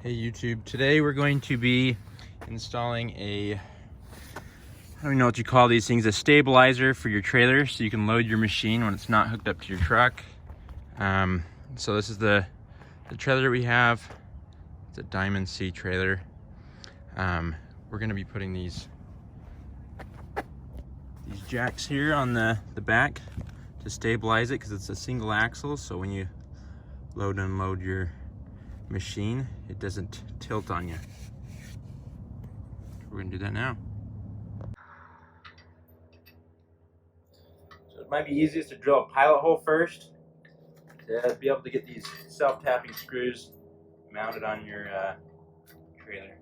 Hey YouTube, today we're going to be installing I don't even know what you call these things, a stabilizer for your trailer so you can load your machine when it's not hooked up to your truck. So this is the trailer we have. It's a Diamond C trailer. We're going to be putting these jacks here on the back to stabilize it because it's a single axle, so when you load and unload your machine, it doesn't tilt on you. We're gonna do that now. So it might be easiest to drill a pilot hole first to be able to get these self-tapping screws mounted on your trailer.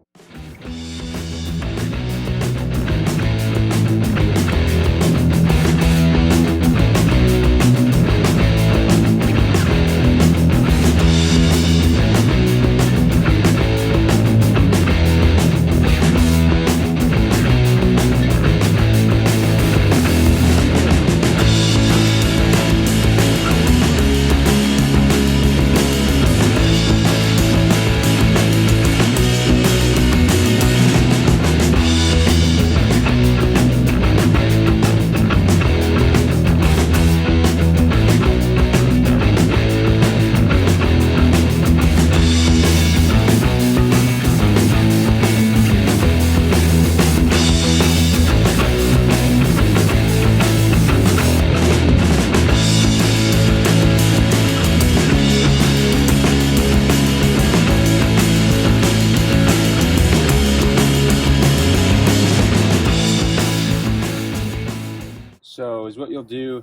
So is what you'll do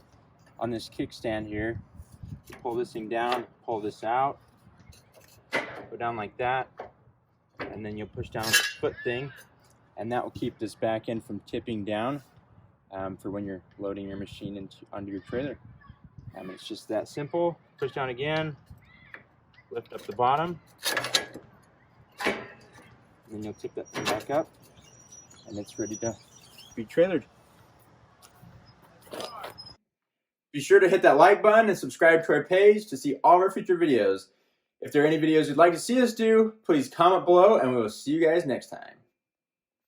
on this kickstand here. You pull this thing down, pull this out, go down like that, and then you'll push down the foot thing, and that will keep this back end from tipping down for when you're loading your machine onto your trailer. It's just that simple. Push down again, lift up the bottom, and then you'll tip that thing back up, and it's ready to be trailered. Be sure to hit that like button and subscribe to our page to see all of our future videos. If there are any videos you'd like to see us do, please comment below and we will see you guys next time.